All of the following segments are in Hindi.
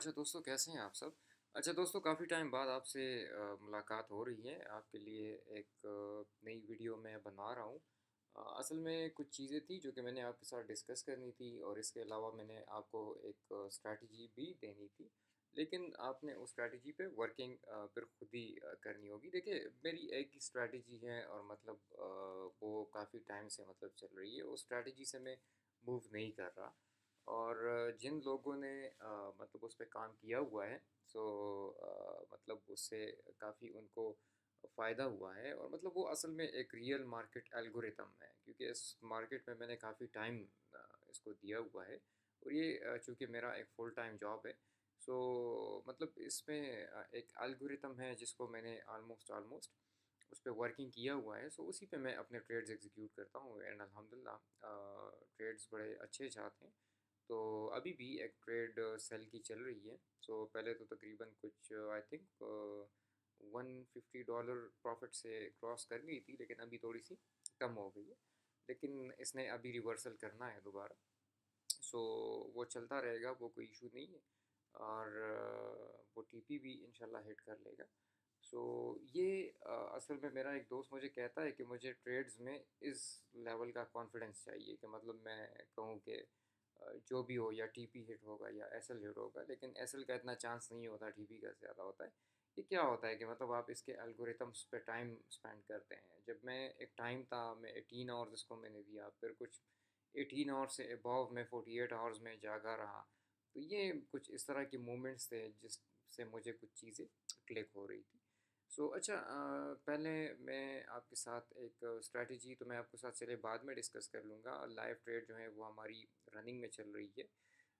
अच्छा दोस्तों, कैसे हैं आप सब? अच्छा दोस्तों, काफ़ी टाइम बाद आपसे मुलाकात हो रही है। आपके लिए एक नई वीडियो मैं बना रहा हूँ। असल में कुछ चीज़ें थी जो कि मैंने आपके साथ डिस्कस करनी थी, और इसके अलावा मैंने आपको एक स्ट्रैटेजी भी देनी थी। लेकिन आपने उस स्ट्रैटेजी पे वर्किंग फिर खुद ही करनी होगी। देखिए, मेरी एक ही स्ट्रैटेजी है, और मतलब वो काफ़ी टाइम से मतलब चल रही है। उस स्ट्रैटेजी से मैं मूव नहीं कर रहा। और जिन लोगों ने मतलब उस पे काम किया हुआ है, सो मतलब उससे काफ़ी उनको फ़ायदा हुआ है, और मतलब वो असल में एक रियल मार्केट एल्गोरिथम है, क्योंकि इस मार्केट में मैंने काफ़ी टाइम इसको दिया हुआ है। और ये चूँकि मेरा एक फुल टाइम जॉब है, सो मतलब इसमें एक एल्गोरिथम है जिसको मैंने ऑलमोस्ट ऑलमोस्ट उस पे वर्किंग किया हुआ है। सो उसी पे मैं अपने ट्रेड्स एग्जीक्यूट करता हूँ, एंड अल्हम्दुलिल्लाह ट्रेड्स बड़े अच्छे जाते हैं। तो अभी भी एक ट्रेड सेल की चल रही है। सो पहले तो तकरीबन कुछ आई थिंक $150 प्रॉफिट से क्रॉस कर गई थी, लेकिन अभी थोड़ी सी कम हो गई है। लेकिन इसने अभी रिवर्सल करना है दोबारा। सो वो चलता रहेगा, वो कोई इशू नहीं है। और वो टीपी भी इंशाल्लाह हिट कर लेगा। सो ये असल में मेरा एक दोस्त मुझे कहता है कि मुझे ट्रेड्स में इस लेवल का कॉन्फिडेंस चाहिए, कि मतलब मैं कहूँ कि जो भी हो, या टीपी हिट होगा या एसएल हिट होगा। लेकिन एसएल का इतना चांस नहीं होता, टीपी का ज़्यादा होता है। ये क्या होता है कि मतलब आप इसके एल्गोरिथम्स पे टाइम स्पेंड करते हैं। जब मैं एक टाइम था, मैं 18 आवर्स इसको मैंने दिया, फिर कुछ 18 आवर्स से अबव मैं 48 आवर्स में जागा रहा। तो ये कुछ इस तरह के मोमेंट्स थे जिससे मुझे कुछ चीज़ें क्लिक हो रही थी। सो अच्छा, पहले मैं आपके साथ एक स्ट्रैटेजी तो मैं आपके साथ चले बाद में डिस्कस कर लूँगा। लाइव ट्रेड जो है वो हमारी रनिंग में चल रही है।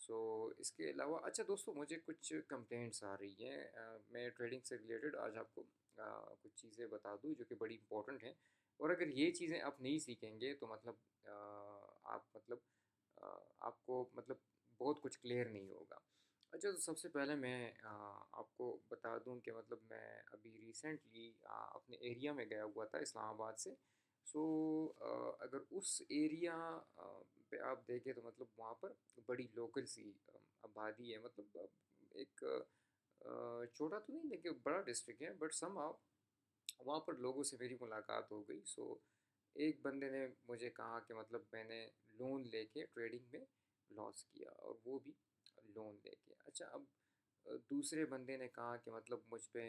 सो इसके अलावा अच्छा दोस्तों, मुझे कुछ कंप्लेंट्स आ रही हैं। मैं ट्रेडिंग से रिलेटेड आज आपको कुछ चीज़ें बता दूँ जो कि बड़ी इंपॉर्टेंट हैं। और अगर ये चीज़ें आप नहीं सीखेंगे तो मतलब आप मतलब आपको मतलब बहुत कुछ क्लियर नहीं होगा। अच्छा, तो सबसे पहले मैं आपको बता दूं कि मतलब मैं अभी रिसेंटली अपने एरिया में गया हुआ था, इस्लामाबाद से। सो अगर उस एरिया पे आप देखें तो मतलब वहाँ पर बड़ी लोकल सी आबादी है। मतलब एक छोटा तो नहीं, लेकिन बड़ा डिस्ट्रिक्ट है, बट समहाउ वहाँ पर लोगों से मेरी मुलाकात हो गई। सो एक बंदे ने मुझे कहा कि मतलब मैंने लोन लेके ट्रेडिंग में लॉस किया, और वो भी लोन लेके। अच्छा, अब दूसरे बंदे ने कहा कि मतलब मुझ पे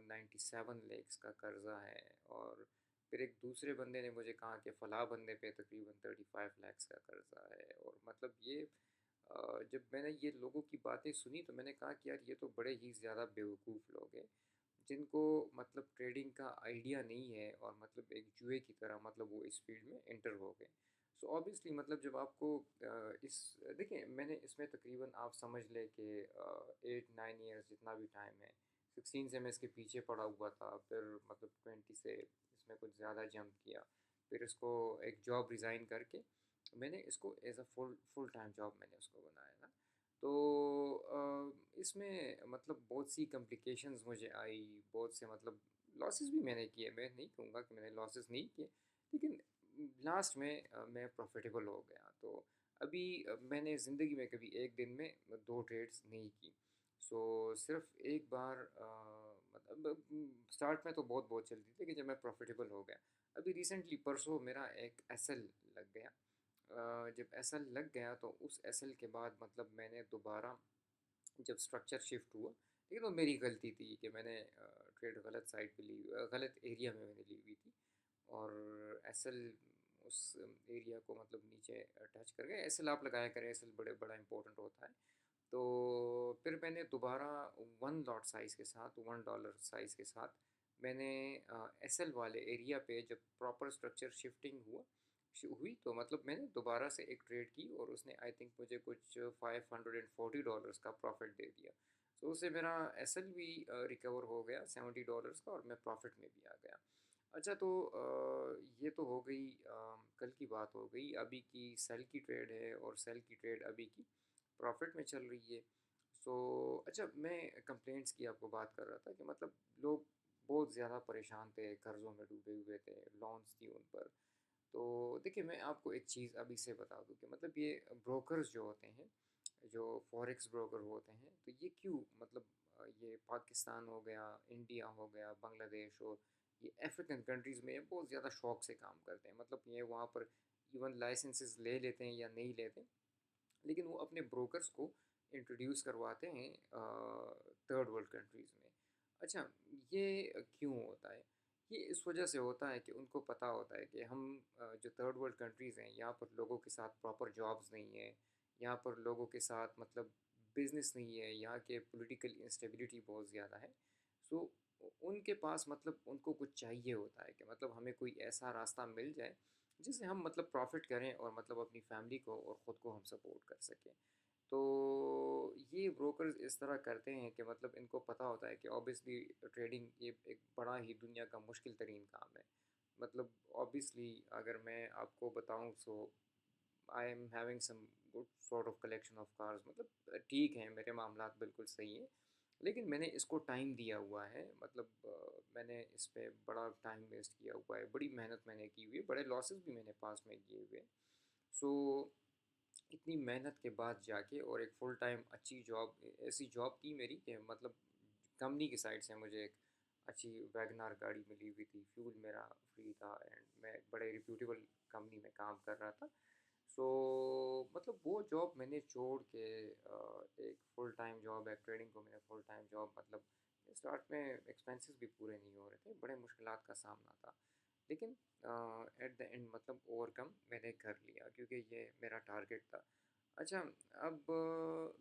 97 lakhs का कर्ज़ा है। और फिर एक दूसरे बंदे ने मुझे कहा कि फ़लाँ बंदे पे तकरीबन 35 lakhs का कर्ज़ा है। और मतलब ये जब मैंने ये लोगों की बातें सुनी तो मैंने कहा कि यार, ये तो बड़े ही ज़्यादा बेवकूफ़ लोग हैं, जिनको मतलब ट्रेडिंग का आइडिया नहीं है, और मतलब एक जुए की तरह मतलब वो इस फील्ड में एंटर हो गए। सो ऑब्वियसली मतलब जब आपको इस देखिए, मैंने इसमें तकरीबन आप समझ लें कि 8-9 ईयर्स जितना भी टाइम है। 16 से मैं इसके पीछे पड़ा हुआ था, फिर मतलब 20 से इसमें कुछ ज़्यादा जंप किया। फिर इसको एक जॉब रिज़ाइन करके मैंने इसको as a full full time job मैंने उसको बनाया था। तो इसमें मतलब बहुत सी कॉम्प्लिकेशंस मुझे आई, बहुत से मतलब लॉसेस भी मैंने किए। मैं नहीं कहूँगा कि मैंने लॉसेस नहीं किए, लेकिन लास्ट में मैं प्रॉफिटेबल हो गया। तो अभी मैंने ज़िंदगी में कभी एक दिन में दो ट्रेड्स नहीं की। सो सिर्फ एक बार मतलब स्टार्ट में तो बहुत बहुत चलती थी, लेकिन जब मैं प्रॉफिटेबल हो गया। अभी रिसेंटली परसों मेरा एक एसएल लग गया। जब एसएल लग गया तो उस एसएल के बाद मतलब मैंने दोबारा जब स्ट्रक्चर शिफ्ट हुआ, लेकिन वो मेरी गलती थी कि मैंने ट्रेड गलत साइड पे ली, गलत एरिया में मैंने ली हुई थी। और एसएल उस एरिया को मतलब नीचे टच कर गए। एसएल आप लगाया करें, एसएल बड़ा इंपॉर्टेंट होता है। तो फिर मैंने दोबारा 1 लॉट साइज़ के साथ, $1 साइज़ के साथ मैंने एसएल वाले एरिया पे जब प्रॉपर स्ट्रक्चर शिफ्टिंग हुई, तो मतलब मैंने दोबारा से एक ट्रेड की, और उसने आई थिंक मुझे कुछ $540 का प्रॉफिट दे दिया। तो उससे मेरा एसएल भी रिकवर हो गया $70 का, और मैं प्रॉफिट में भी आ गया। अच्छा, तो ये तो हो गई कल की बात हो गई। अभी की सेल की ट्रेड है, और सेल की ट्रेड अभी की प्रॉफिट में चल रही है। सो अच्छा, मैं कंप्लेंट्स की आपको बात कर रहा था कि मतलब लोग बहुत ज़्यादा परेशान थे, कर्ज़ों में डूबे हुए थे, लोन्स थी उन पर। तो देखिए, मैं आपको एक चीज़ अभी से बता दूं कि मतलब ये ब्रोकर्स जो होते हैं, जो फॉरेक्स ब्रोकर होते हैं, तो ये क्यों मतलब ये पाकिस्तान हो गया, इंडिया हो गया, बांग्लादेश हो, ये अफ्रीकन कंट्रीज़ में बहुत ज़्यादा शौक से काम करते हैं। मतलब ये वहाँ पर इवन लाइसेंसेस ले लेते हैं या नहीं लेते, लेकिन वो अपने ब्रोकर्स को इंट्रोड्यूस करवाते हैं थर्ड वर्ल्ड कंट्रीज़ में। अच्छा, ये क्यों होता है? ये इस वजह से होता है कि उनको पता होता है कि हम जो थर्ड वर्ल्ड कंट्रीज़ हैं, यहाँ पर लोगों के साथ प्रॉपर जॉब्स नहीं है, यहाँ पर लोगों के साथ मतलब बिजनेस नहीं है, यहाँ के पॉलिटिकल इंस्टेबिलिटी बहुत ज़्यादा है। सो उनके पास मतलब उनको कुछ चाहिए होता है कि मतलब हमें कोई ऐसा रास्ता मिल जाए जिससे हम मतलब प्रॉफिट करें और मतलब अपनी फैमिली को और ख़ुद को हम सपोर्ट कर सकें। तो ये ब्रोकर्स इस तरह करते हैं कि मतलब इनको पता होता है कि ऑब्वियसली ट्रेडिंग ये एक बड़ा ही दुनिया का मुश्किल तरीन काम है। मतलब ऑब्वियसली अगर मैं आपको बताऊं, so I am having some good sort of collection of cars, मतलब ठीक है, मेरे मामलात बिल्कुल सही हैं, लेकिन मैंने इसको टाइम दिया हुआ है। मतलब मैंने इस पे बड़ा टाइम वेस्ट किया हुआ है, बड़ी मेहनत मैंने की हुई है, बड़े लॉसेस भी मैंने पास में किए हुए हैं। सो इतनी मेहनत के बाद जाके और एक फुल टाइम अच्छी जॉब, ऐसी जॉब की मेरी कि मतलब कंपनी की साइड से मुझे एक अच्छी वैगनार गाड़ी मिली हुई थी, फ्यूल मेरा फ्री था, एंड मैं बड़े रिप्यूटेबल कंपनी में काम कर रहा था। सो मतलब वो जॉब मैंने छोड़ के एक फुल टाइम जॉब है, ट्रेडिंग को मैंने फुल टाइम जॉब, मतलब स्टार्ट में एक्सपेंसेस भी पूरे नहीं हो रहे थे, बड़े मुश्किलात का सामना था, लेकिन एट द एंड मतलब ओवरकम मैंने कर लिया क्योंकि ये मेरा टारगेट था। अच्छा, अब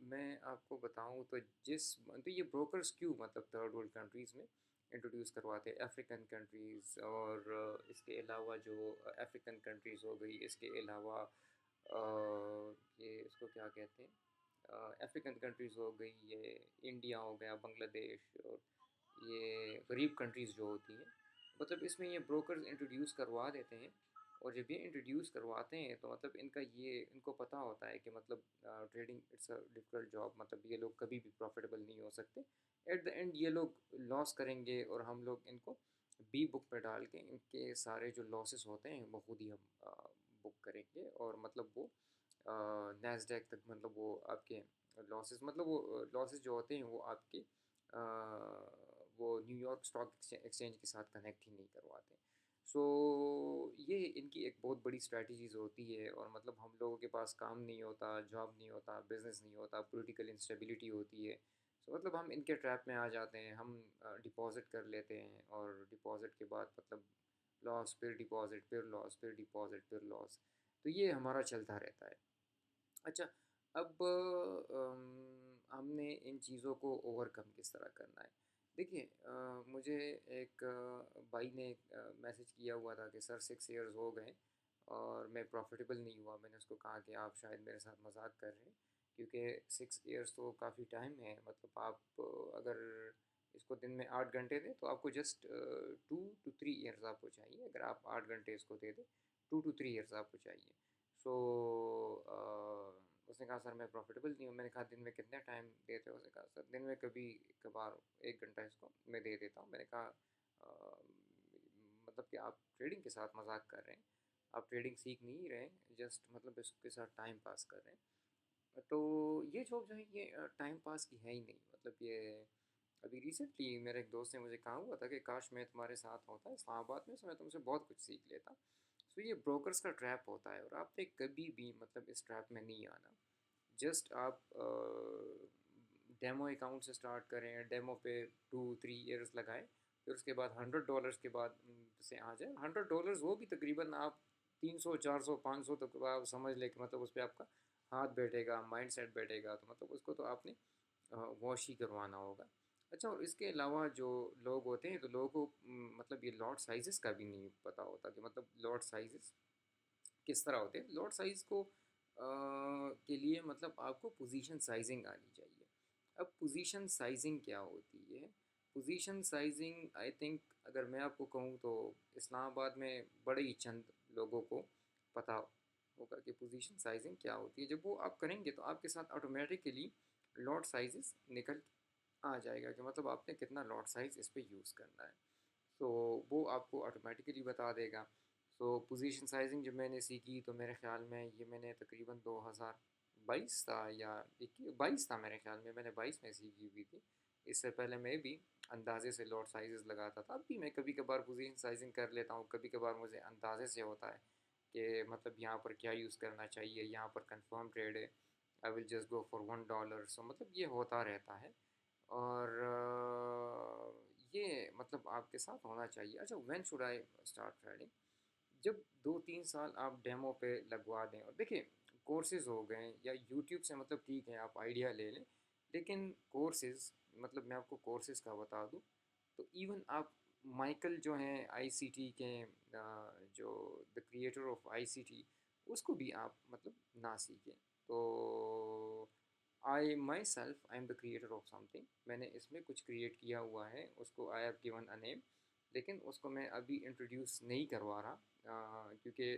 मैं आपको बताऊं तो तो ये ब्रोकर्स क्यों मतलब थर्ड वर्ल्ड कंट्रीज़ में इंट्रोड्यूस करवाते हैं, अफ्रीकन कंट्रीज़ और इसके अलावा जो अफ्रीकन कंट्रीज़ हो गई, इसके अलावा ये इसको क्या कहते हैं, अफ्रीकन कंट्रीज़ हो गई, ये इंडिया हो गया, बांग्लादेश, और ये गरीब कंट्रीज़ जो होती हैं, मतलब इसमें ये ब्रोकर्स इंट्रोड्यूस करवा देते हैं। और जब ये इंट्रोड्यूस करवाते हैं तो मतलब इनको पता होता है कि मतलब trading it's a difficult job, मतलब ये लोग कभी भी प्रॉफिटेबल नहीं हो सकते। एट द एंड ये लोग लॉस करेंगे और हम लोग इनको बी बुक पे डाल के इनके सारे जो लॉसेस होते हैं वो खुद ही हम बुक करेंगे, और मतलब वो नैस्डैक तक, मतलब वो आपके लॉसेस, मतलब वो लॉसेस जो होते हैं वो आपके वो न्यूयॉर्क स्टॉक एक्सचेंज के साथ कनेक्ट ही नहीं करवाते। सो ये इनकी एक बहुत बड़ी स्ट्रैटेजीज होती है, और मतलब हम लोगों के पास काम नहीं होता, जॉब नहीं होता, बिजनेस नहीं होता, पॉलिटिकल इंस्टेबिलिटी होती है। सो मतलब हम इनके ट्रैप में आ जाते हैं, हम डिपॉजिट कर लेते हैं, और डिपॉजिट के बाद मतलब लॉस, फिर डिपॉजिट, फिर लॉस, फिर डिपॉजिट, फिर लॉस, तो ये हमारा चलता रहता है। अच्छा, अब हमने इन चीज़ों को ओवरकम किस तरह करना है? देखिए, मुझे एक भाई ने मैसेज किया हुआ था कि सर 6 इयर्स हो गए और मैं प्रॉफिटेबल नहीं हुआ। मैंने उसको कहा कि आप शायद मेरे साथ मजाक कर रहे हैं, क्योंकि 6 इयर्स तो काफ़ी टाइम है। मतलब आप अगर इसको दिन में 8 घंटे दें तो आपको जस्ट 2 to 3 इयर्स आपको चाहिए। अगर आप 8 घंटे इसको दे दें, 2 to 3 इयर्स आपको चाहिए। सो उसने कहा सर मैं प्रॉफिटेबल नहीं हूँ। मैंने कहा दिन में कितने टाइम देते हो? उसने कहा सर दिन में कभी कभार 1 घंटा इसको मैं दे देता हूँ। मैंने कहा मतलब कि आप ट्रेडिंग के साथ मजाक कर रहे हैं, आप ट्रेडिंग सीख नहीं रहे हैं, जस्ट मतलब इसके साथ टाइम पास कर रहे हैं। तो ये जॉब जो है ये टाइम पास की है ही नहीं। मतलब ये अभी रिसेंटली मेरे एक दोस्त ने मुझे कहा हुआ था कि काश मैं तुम्हारे साथ होता इस्लामाबाद में, तो मैं तुमसे बहुत कुछ सीख लेता। सो ये ब्रोकर्स का ट्रैप होता है, और आपने कभी भी मतलब इस ट्रैप में नहीं आना। जस्ट आप डेमो अकाउंट से स्टार्ट करें, डेमो पे 2 3 इयर्स लगाएं, फिर उसके बाद $100 के बाद से आ जाए। $100 वो भी तकरीबन आप 300 400 500 तक आप समझ लें कि मतलब उस पर आपका हाथ बैठेगा, माइंड सेट बैठेगा, तो मतलब उसको तो आपने वॉश ही करवाना होगा। अच्छा, और इसके अलावा जो लोग होते हैं, तो लोगों को मतलब ये लॉट साइज़ेस का भी नहीं पता होता कि मतलब लॉट साइज़ेस किस तरह होते हैं। लॉट साइज़ को के लिए मतलब आपको पोजीशन साइजिंग आनी चाहिए। अब पोजीशन साइजिंग क्या होती है? पोजीशन साइजिंग आई थिंक अगर मैं आपको कहूँ तो इस्लामाबाद में बड़े ही चंद लोगों को पता होगा कि पोजीशन साइजिंग क्या होती है। जब वो आप करेंगे तो आपके साथ ऑटोमेटिकली लॉट साइजेस निकल आ जाएगा कि मतलब आपने कितना लॉट साइज़ इस पे यूज़ करना है। तो वो आपको ऑटोमेटिकली बता देगा। पोजीशन साइजिंग जब मैंने सीखी तो मेरे ख़्याल में ये मैंने तकरीबन 22 था या 22 था मेरे ख्याल में, मैंने 22 में सीखी हुई थी। इससे पहले मैं भी अंदाजे से लॉट साइज़ लगाता था। अब भी मैं कभी कभार पोजीशन साइजिंग कर लेता हूँ, कभी कभार मुझे अंदाजे से होता है कि मतलब यहाँ पर क्या यूज़ करना चाहिए, यहाँ पर कंफर्म ट्रेड है, I will just go for $1। सो मतलब ये होता रहता है। और ये मतलब आपके साथ होना चाहिए। अच्छा, when should I start trading? जब 2-3 साल आप डेमो पे लगवा दें। और देखिए, कोर्सेज हो गए या यूट्यूब से मतलब ठीक है आप आइडिया ले लें, लेकिन कोर्सेज मतलब मैं आपको कोर्सेज का बता दूं तो इवन आप माइकल जो हैं आईसीटी के जो द क्रिएटर ऑफ आईसीटी, उसको भी आप मतलब ना सीखें। तो I myself I am the creator of something, मैंने इसमें कुछ क्रिएट किया हुआ है, उसको I have given a name, लेकिन उसको मैं अभी इंट्रोड्यूस नहीं करवा रहा, क्योंकि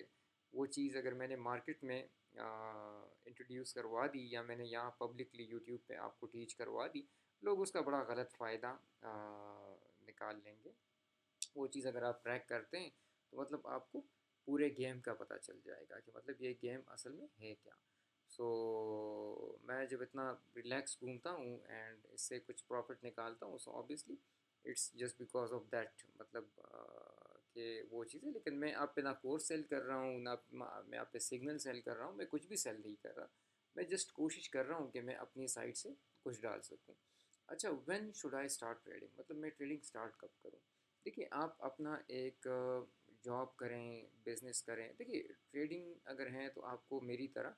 वो चीज़ अगर मैंने मार्केट में इंट्रोड्यूस करवा दी या मैंने यहाँ पब्लिकली यूट्यूब पे आपको टीच करवा दी, लोग उसका बड़ा गलत फ़ायदा निकाल लेंगे। वो चीज़ अगर आप ट्रैक करते हैं तो मतलब आपको पूरे गेम का पता चल जाएगा कि मतलब ये गेम असल में है क्या। सो मैं जब इतना रिलैक्स घूमता हूँ एंड इससे कुछ प्रॉफिट निकालता हूँ, so obviously it's just because of that, मतलब कि वो चीज़ें। लेकिन मैं आप पे ना कोर्स सेल कर रहा हूँ, ना मैं आप पे सिग्नल सेल कर रहा हूँ, मैं कुछ भी सेल नहीं कर रहा। मैं जस्ट कोशिश कर रहा हूँ कि मैं अपनी साइड से कुछ डाल सकूँ। अच्छा, when should I start trading, मतलब मैं ट्रेडिंग स्टार्ट कब करूँ? देखिए, आप अपना एक जॉब करें, बिजनेस करें, देखिए ट्रेडिंग अगर है तो आपको मेरी तरह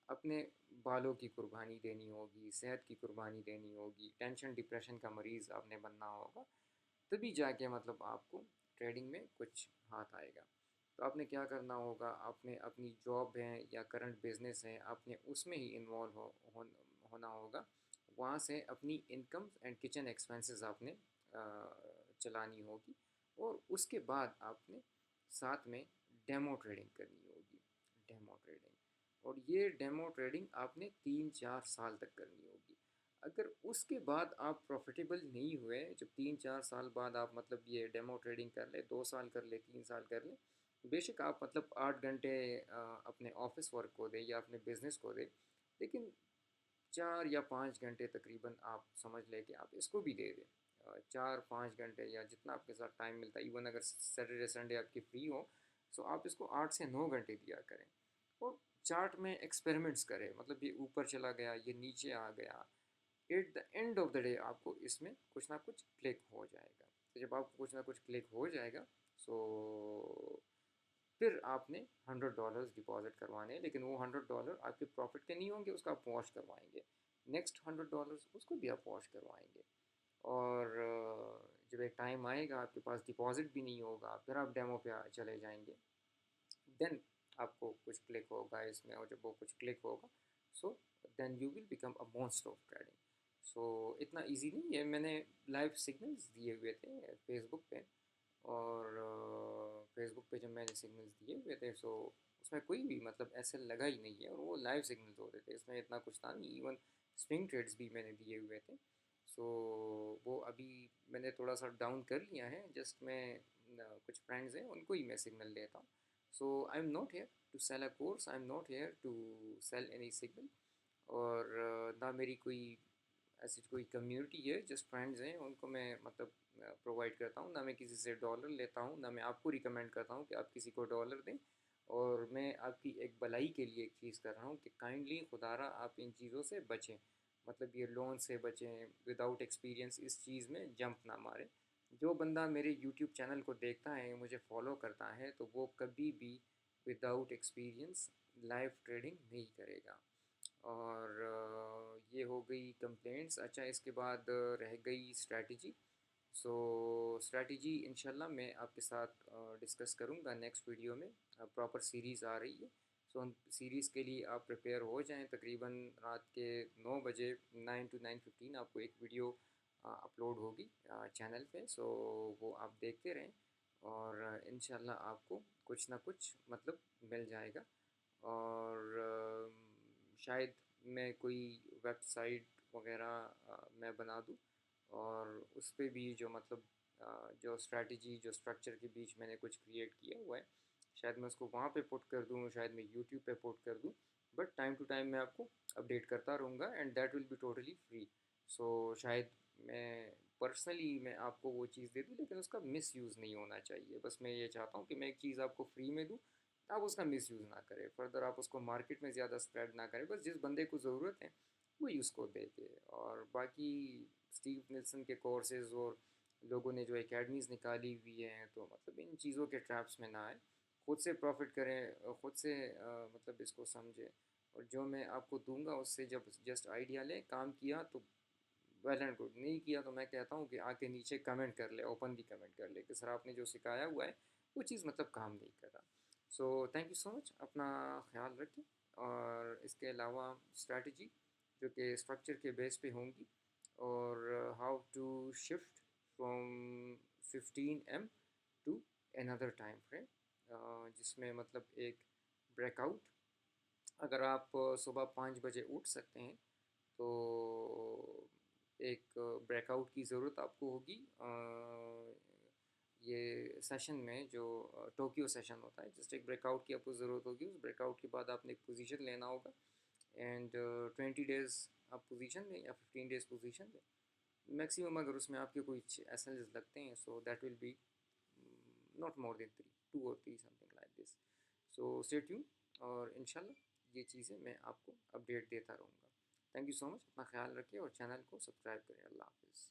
अपने बालों की कुर्बानी देनी होगी, सेहत की कुर्बानी देनी होगी, टेंशन डिप्रेशन का मरीज़ आपने बनना होगा, तभी जाके मतलब आपको ट्रेडिंग में कुछ हाथ आएगा। तो आपने क्या करना होगा, आपने अपनी जॉब है या करंट बिजनेस है, आपने उसमें ही इन्वॉल्व होना होगा। वहाँ से अपनी इनकम एंड किचन एक्सपेंसेस आपने चलानी होगी। और उसके बाद आपने साथ में डेमो ट्रेडिंग करनी होगी, डेमो ट्रेडिंग। और ये डेमो ट्रेडिंग आपने 3-4 साल तक करनी होगी। अगर उसके बाद आप प्रॉफिटेबल नहीं हुए, जब 3-4 साल बाद आप मतलब ये डेमो ट्रेडिंग कर ले, 2 साल कर ले, 3 साल कर ले, बेशक आप मतलब 8 घंटे अपने ऑफिस वर्क को दे या अपने बिजनेस को दे, लेकिन 4 या 5 घंटे तकरीबन आप समझ लें कि आप इसको भी दे दें। 4-5 घंटे या जितना आपके साथ टाइम मिलता है, इवन अगर सैटरडे संडे आपकी फ्री हो, तो आप इसको 8 से 9 घंटे दिया करें। और चार्ट में एक्सपेरिमेंट्स करें, मतलब ये ऊपर चला गया, ये नीचे आ गया, at the end of the day आपको इसमें कुछ ना कुछ क्लिक हो जाएगा। तो जब आपको कुछ ना कुछ क्लिक हो जाएगा, सो फिर आपने $100 डिपॉजिट करवाने हैं, लेकिन वो $100 आपके प्रॉफिट के नहीं होंगे, उसका आप वॉश करवाएंगे। नेक्स्ट $100 उसको भी आप वॉश करवाएंगे। और जब एक टाइम आएगा आपके पास डिपॉजिट भी नहीं होगा, फिर आप डेमो पे चले जाएंगे, देन आपको कुछ क्लिक होगा इसमें, और जब वो कुछ क्लिक होगा, so then you will become a monster of trading. So इतना इजी नहीं है। मैंने लाइव सिग्नल्स दिए हुए थे फेसबुक पे, और फेसबुक पे जब मैंने सिग्नल्स दिए हुए थे, सो उसमें कोई भी मतलब ऐसे लगा ही नहीं है, और वो लाइव सिग्नल्स होते थे, इसमें इतना कुछ था नहीं। इवन स्विंग ट्रेड्स भी मैंने दिए हुए थे। सो वो अभी मैंने थोड़ा सा डाउन कर लिया है, जस्ट मैं कुछ फ्रेंड्स हैं उनको ही मैं सिग्नल लेता हूँ। So I am not here to sell a course, I am not here to sell any signal. और ना मेरी कोई ऐसी कोई कम्युनिटी है, जस्ट फ्रेंड्स हैं उनको मैं मतलब प्रोवाइड करता हूँ। ना मैं किसी से डॉलर लेता हूँ, ना मैं आपको रिकमेंड करता हूँ कि आप किसी को डॉलर दें। और मैं आपकी एक भलाई के लिए एक चीज़ कर रहा हूँ कि काइंडली खुदारा आप इन चीज़ों से बचें, मतलब ये लोन से बचें, विदाउट एक्सपीरियंस इस चीज़ में जंप ना मारें। जो बंदा मेरे यूट्यूब चैनल को देखता है, मुझे फॉलो करता है, तो वो कभी भी विदाउट एक्सपीरियंस लाइव ट्रेडिंग नहीं करेगा। और ये हो गई कंप्लेंट्स। अच्छा, इसके बाद रह गई स्ट्रैटेजी। सो स्ट्रैटेजी इंशाल्लाह मैं आपके साथ डिस्कस करूँगा नेक्स्ट वीडियो में। प्रॉपर सीरीज़ आ रही है, सो उन सीरीज़ के लिए आप प्रिपेयर हो जाएं। तकरीबन रात के 9 बजे, 9 to 9:15 आपको एक वीडियो अपलोड होगी चैनल पे। सो वो आप देखते रहें, और इंशाल्लाह आपको कुछ ना कुछ मतलब मिल जाएगा। और शायद मैं कोई वेबसाइट वगैरह मैं बना दूँ, और उस पर भी जो मतलब जो स्ट्रैटेजी, जो स्ट्रक्चर के बीच मैंने कुछ क्रिएट किया हुआ है, शायद मैं उसको वहाँ पे पुट कर दूँ, शायद मैं यूट्यूब पे पुट कर दूँ। बट टाइम टू टाइम मैं आपको अपडेट करता रहूँगा and that will be totally free. So शायद मैं पर्सनली मैं आपको वो चीज़ दे दूँ, लेकिन उसका मिस यूज़ नहीं होना चाहिए। बस मैं ये चाहता हूँ कि मैं एक चीज़ आपको फ्री में दूँ, आप उसका मिस यूज़ ना करें, फर्दर आप उसको मार्केट में ज़्यादा स्प्रेड ना करें। बस जिस बंदे को ज़रूरत है वही उसको दे के। और बाकी स्टीव निल्सन के कोर्सेज़ और लोगों ने जो एकेडमीज़ निकाली हुई हैं, तो मतलब इन चीज़ों के ट्रैप्स में ना आए, खुद से प्रॉफिट करें, खुद से मतलब इसको समझें। और जो मैं आपको दूंगा उससे जब जस्ट आइडिया लें, काम किया तो वेल एंड गुड, नहीं किया तो मैं कहता हूँ कि आके नीचे कमेंट कर ले, ओपनली कमेंट कर ले कि सर आपने जो सिखाया हुआ है वो चीज़ मतलब काम नहीं कर रहा। So thank you so much, अपना ख्याल रखें। और इसके अलावा स्ट्रैटेजी जो कि स्ट्रक्चर के बेस पे होंगी, और how to shift from 15 M to another time frame, जिसमें मतलब एक ब्रेकआउट, अगर आप सुबह 5 बजे उठ सकते हैं तो एक ब्रेकआउट की ज़रूरत आपको होगी। ये सेशन में जो टोक्यो सेशन होता है, जस्ट एक ब्रेकआउट की आपको ज़रूरत होगी। उस ब्रेकआउट के बाद आपने एक पोजीशन लेना होगा एंड 20 डेज़ आप पोजीशन लें या 15 डेज़ पोजीशन लें मैक्सिमम। अगर उसमें आपके कोई एसएलएस लगते हैं so that will B not more than 2 or 3 something like this. So stay tune, और इंशाल्लाह ये चीज़ें मैं आपको अपडेट देता रहूँगा। थैंक यू सो मच, अपना ख्याल रखिए और चैनल को सब्सक्राइब करें। अल्लाह हाफिज़।